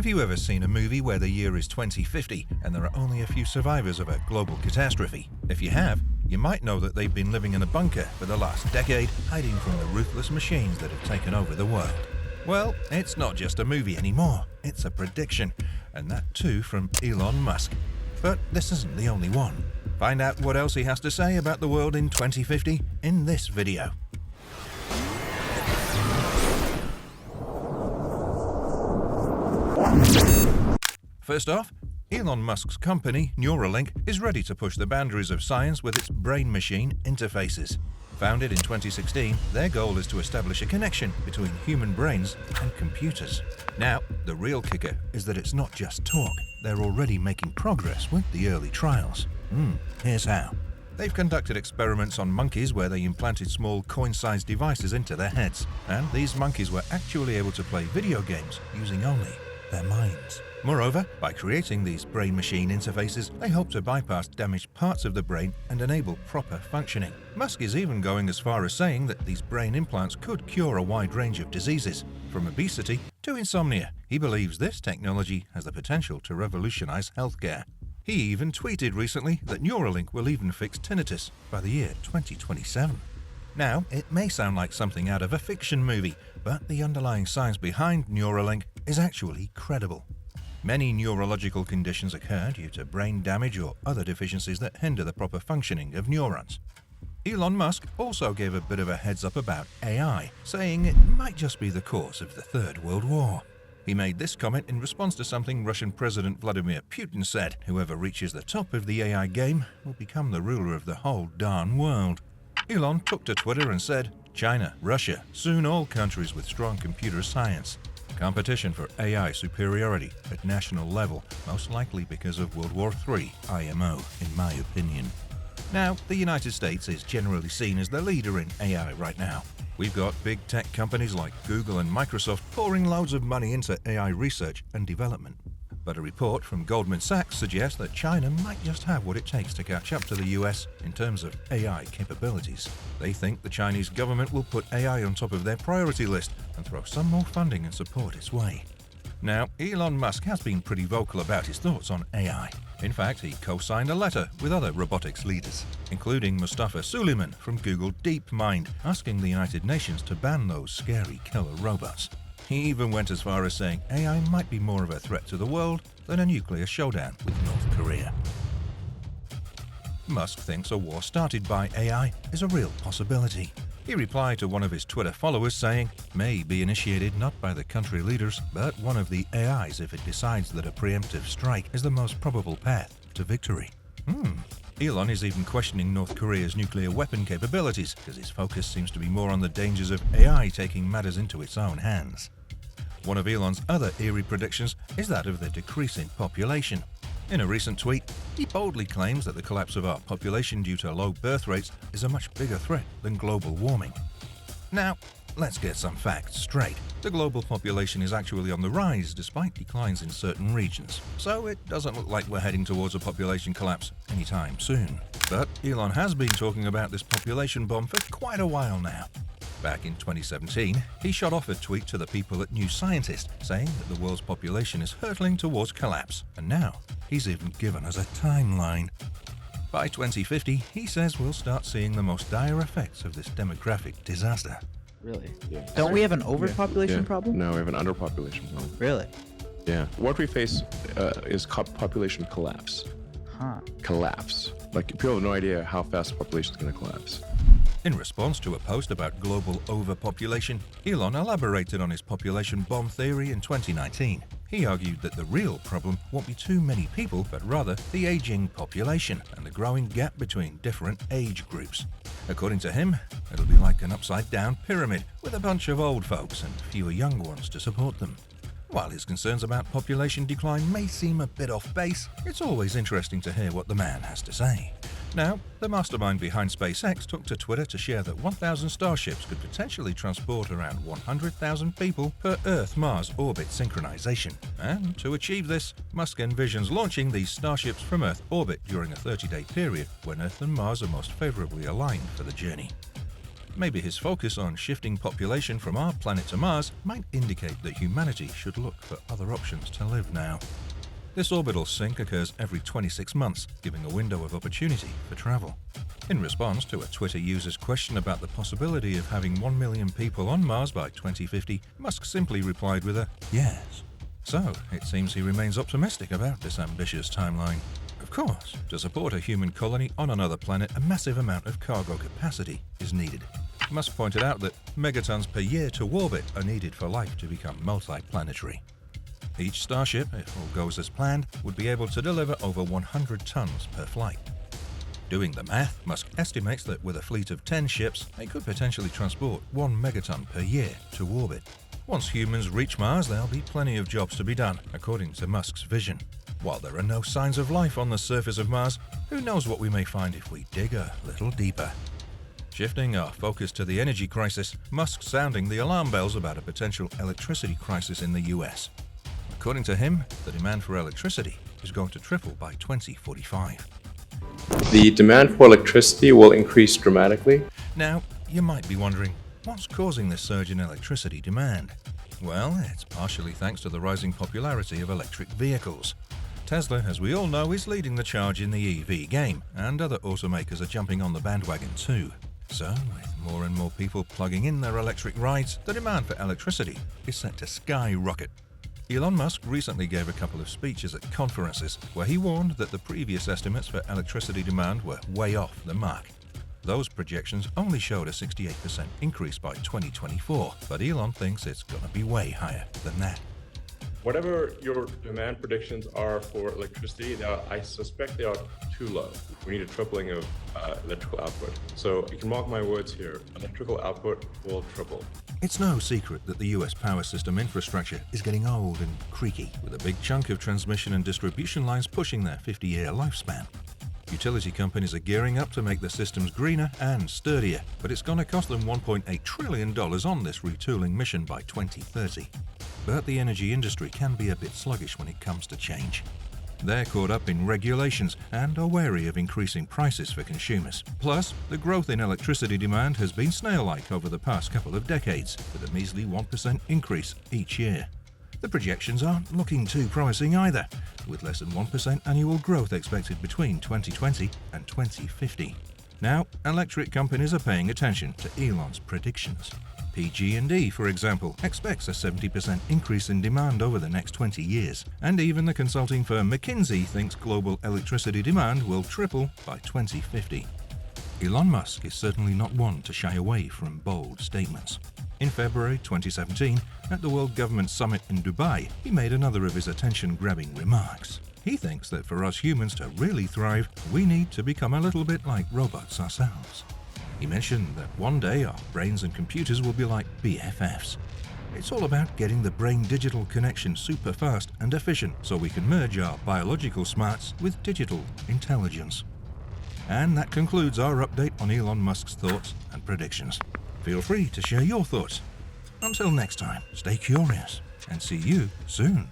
Have you ever seen a movie where the year is 2050 and there are only a few survivors of a global catastrophe? If you have, you might know that they've been living in a bunker for the last decade, hiding from the ruthless machines that have taken over the world. Well, it's not just a movie anymore, it's a prediction, and that too from Elon Musk. But this isn't the only one. Find out what else he has to say about the world in 2050 in this video. First off, Elon Musk's company, Neuralink, is ready to push the boundaries of science with its brain-machine interfaces. Founded in 2016, their goal is to establish a connection between human brains and computers. Now, the real kicker is that it's not just talk. They're already making progress with the early trials. Here's how. They've conducted experiments on monkeys where they implanted small coin-sized devices into their heads, and these monkeys were actually able to play video games using only their minds. Moreover, by creating these brain-machine interfaces, they hope to bypass damaged parts of the brain and enable proper functioning. Musk is even going as far as saying that these brain implants could cure a wide range of diseases, from obesity to insomnia. He believes this technology has the potential to revolutionize healthcare. He even tweeted recently that Neuralink will even fix tinnitus by the year 2027. Now, it may sound like something out of a fiction movie, but the underlying science behind Neuralink is actually credible. Many neurological conditions occur due to brain damage or other deficiencies that hinder the proper functioning of neurons. Elon Musk also gave a bit of a heads up about AI, saying it might just be the cause of the Third World War. He made this comment in response to something Russian President Vladimir Putin said: "Whoever reaches the top of the AI game will become the ruler of the whole darn world." Elon took to Twitter and said, "China, Russia, soon all countries with strong computer science. Competition for AI superiority at national level, most likely because of World War III, IMO, in my opinion." Now, the United States is generally seen as the leader in AI right now. We've got big tech companies like Google and Microsoft pouring loads of money into AI research and development. But a report from Goldman Sachs suggests that China might just have what it takes to catch up to the US in terms of AI capabilities. They think the Chinese government will put AI on top of their priority list and throw some more funding and support its way. Now, Elon Musk has been pretty vocal about his thoughts on AI. In fact, he co-signed a letter with other robotics leaders, including Mustafa Suleyman from Google DeepMind, asking the United Nations to ban those scary killer robots. He even went as far as saying AI might be more of a threat to the world than a nuclear showdown with North Korea. Musk thinks a war started by AI is a real possibility. He replied to one of his Twitter followers saying, "May be initiated not by the country leaders, but one of the AIs if it decides that a preemptive strike is the most probable path to victory." Elon is even questioning North Korea's nuclear weapon capabilities, because his focus seems to be more on the dangers of AI taking matters into its own hands. One of Elon's other eerie predictions is that of the decrease in population. In a recent tweet, he boldly claims that the collapse of our population due to low birth rates is a much bigger threat than global warming. Now, let's get some facts straight. The global population is actually on the rise despite declines in certain regions, so it doesn't look like we're heading towards a population collapse anytime soon. But Elon has been talking about this population bomb for quite a while now. Back in 2017, he shot off a tweet to the people at New Scientist saying that the world's population is hurtling towards collapse, and now he's even given us a timeline. By 2050, he says we'll start seeing the most dire effects of this demographic disaster. Really? Yeah. Don't we have an overpopulation problem? No, we have an underpopulation problem. Really? Yeah. What we face is population collapse. Collapse. Like, people have no idea how fast the population is going to collapse. In response to a post about global overpopulation, Elon elaborated on his population bomb theory in 2019. He argued that the real problem won't be too many people, but rather the aging population and the growing gap between different age groups. According to him, it'll be like an upside-down pyramid with a bunch of old folks and fewer young ones to support them. While his concerns about population decline may seem a bit off base, it's always interesting to hear what the man has to say. Now, the mastermind behind SpaceX took to Twitter to share that 1,000 starships could potentially transport around 100,000 people per Earth-Mars orbit synchronization. And to achieve this, Musk envisions launching these starships from Earth orbit during a 30-day period when Earth and Mars are most favorably aligned for the journey. Maybe his focus on shifting population from our planet to Mars might indicate that humanity should look for other options to live now. This orbital sync occurs every 26 months, giving a window of opportunity for travel. In response to a Twitter user's question about the possibility of having 1 million people on Mars by 2050, Musk simply replied with a yes. So, it seems he remains optimistic about this ambitious timeline. Of course, to support a human colony on another planet, a massive amount of cargo capacity is needed. Musk pointed out that megatons per year to orbit are needed for life to become multi-planetary. Each Starship, if all goes as planned, would be able to deliver over 100 tons per flight. Doing the math, Musk estimates that with a fleet of 10 ships, they could potentially transport 1 megaton per year to orbit. Once humans reach Mars, there'll be plenty of jobs to be done, according to Musk's vision. While there are no signs of life on the surface of Mars, who knows what we may find if we dig a little deeper. Shifting our focus to the energy crisis, Musk sounding the alarm bells about a potential electricity crisis in the US. According to him, the demand for electricity is going to triple by 2045. The demand for electricity will increase dramatically. Now, you might be wondering, what's causing this surge in electricity demand? Well, it's partially thanks to the rising popularity of electric vehicles. Tesla, as we all know, is leading the charge in the EV game, and other automakers are jumping on the bandwagon too. So, with more and more people plugging in their electric rides, the demand for electricity is set to skyrocket. Elon Musk recently gave a couple of speeches at conferences where he warned that the previous estimates for electricity demand were way off the mark. Those projections only showed a 68% increase by 2024, but Elon thinks it's going to be way higher than that. Whatever your demand predictions are for electricity, I suspect they are too low. We need a tripling of electrical output. So you can mark my words here, electrical output will triple. It's no secret that the US power system infrastructure is getting old and creaky, with a big chunk of transmission and distribution lines pushing their 50-year lifespan. Utility companies are gearing up to make the systems greener and sturdier, but it's going to cost them $1.8 trillion on this retooling mission by 2030. But the energy industry can be a bit sluggish when it comes to change. They're caught up in regulations and are wary of increasing prices for consumers. Plus, the growth in electricity demand has been snail-like over the past couple of decades, with a measly 1% increase each year. The projections aren't looking too promising either, with less than 1% annual growth expected between 2020 and 2050. Now, electric companies are paying attention to Elon's predictions. PG&E, for example, expects a 70% increase in demand over the next 20 years, and even the consulting firm McKinsey thinks global electricity demand will triple by 2050. Elon Musk is certainly not one to shy away from bold statements. In February 2017, at the World Government Summit in Dubai, he made another of his attention-grabbing remarks. He thinks that for us humans to really thrive, we need to become a little bit like robots ourselves. He mentioned that one day our brains and computers will be like BFFs. It's all about getting the brain-digital connection super fast and efficient so we can merge our biological smarts with digital intelligence. And that concludes our update on Elon Musk's thoughts and predictions. Feel free to share your thoughts. Until next time, stay curious and see you soon.